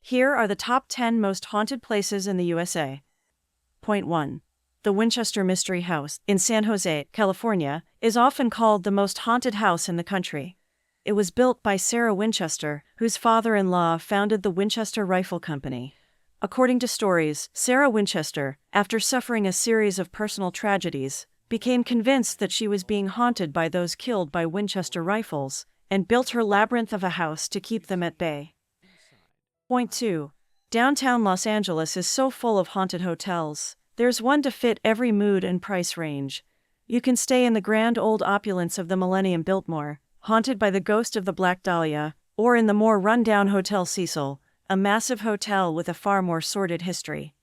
Here are the top 10 most haunted places in the USA. Point 1. The Winchester Mystery House, in San Jose, California, is often called the most haunted house in the country. It was built by Sarah Winchester, whose father-in-law founded the Winchester Rifle Company. According to stories, Sarah Winchester, after suffering a series of personal tragedies, became convinced that she was being haunted by those killed by Winchester rifles, and built her labyrinth of a house to keep them at bay. Point 2. Downtown Los Angeles is so full of haunted hotels. There's one to fit every mood and price range. You can stay in the grand old opulence of the Millennium Biltmore, haunted by the ghost of the Black Dahlia, or in the more run-down Hotel Cecil, a massive hotel with a far more sordid history.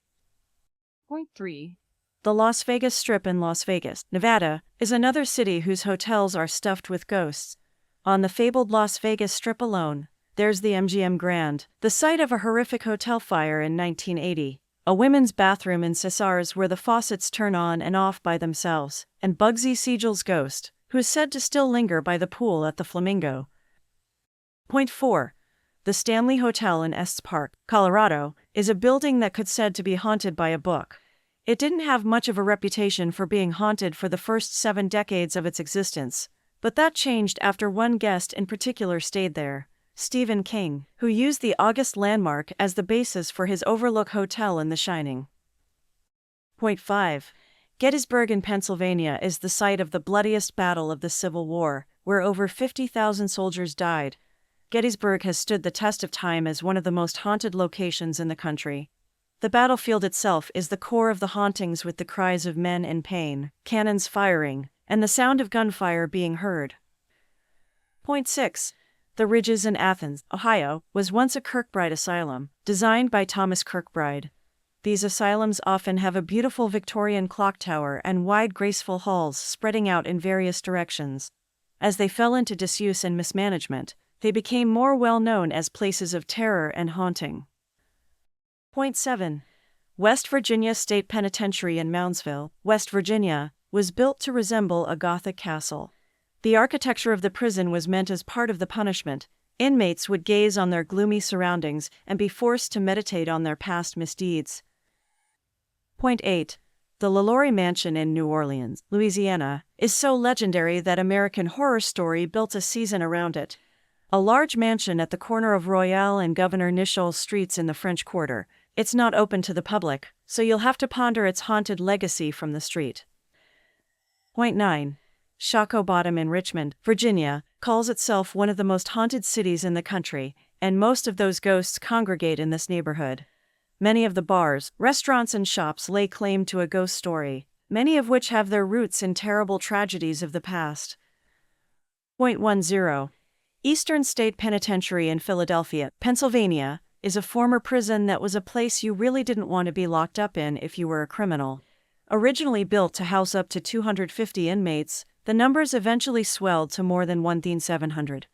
Point 3. The Las Vegas Strip in Las Vegas, Nevada, is another city whose hotels are stuffed with ghosts. On the fabled Las Vegas Strip alone, there's the MGM Grand, the site of a horrific hotel fire in 1980, a women's bathroom in Cesar's where the faucets turn on and off by themselves, and Bugsy Siegel's ghost, who is said to still linger by the pool at the Flamingo. Point 4. The Stanley Hotel in Estes Park, Colorado, is a building that could be said to be haunted by a book. It didn't have much of a reputation for being haunted for the first 7 decades of its existence, but that changed after one guest in particular stayed there, Stephen King, who used the august landmark as the basis for his Overlook Hotel in The Shining. Point 5. Gettysburg in Pennsylvania is the site of the bloodiest battle of the Civil War, where over 50,000 soldiers died. Gettysburg has stood the test of time as one of the most haunted locations in the country. The battlefield itself is the core of the hauntings, with the cries of men in pain, cannons firing, and the sound of gunfire being heard. Point 6. The Ridges in Athens, Ohio, was once a Kirkbride asylum, designed by Thomas Kirkbride. These asylums often have a beautiful Victorian clock tower and wide graceful halls spreading out in various directions. As they fell into disuse and mismanagement, they became more well known as places of terror and haunting. Point 7. West Virginia State Penitentiary in Moundsville, West Virginia, was built to resemble a Gothic castle. The architecture of the prison was meant as part of the punishment. Inmates would gaze on their gloomy surroundings and be forced to meditate on their past misdeeds. Point 8. The Lalaurie Mansion in New Orleans, Louisiana, is so legendary that American Horror Story built a season around it. A large mansion at the corner of Royale and Governor Nichols Streets in the French Quarter. It's not open to the public, so you'll have to ponder its haunted legacy from the street. Point 9. Shockoe Bottom in Richmond, Virginia, calls itself one of the most haunted cities in the country, and most of those ghosts congregate in this neighborhood. Many of the bars, restaurants, and shops lay claim to a ghost story, many of which have their roots in terrible tragedies of the past. Point 10. Eastern State Penitentiary in Philadelphia, Pennsylvania, is a former prison that was a place you really didn't want to be locked up in if you were a criminal. Originally built to house up to 250 inmates, the numbers eventually swelled to more than 1,700.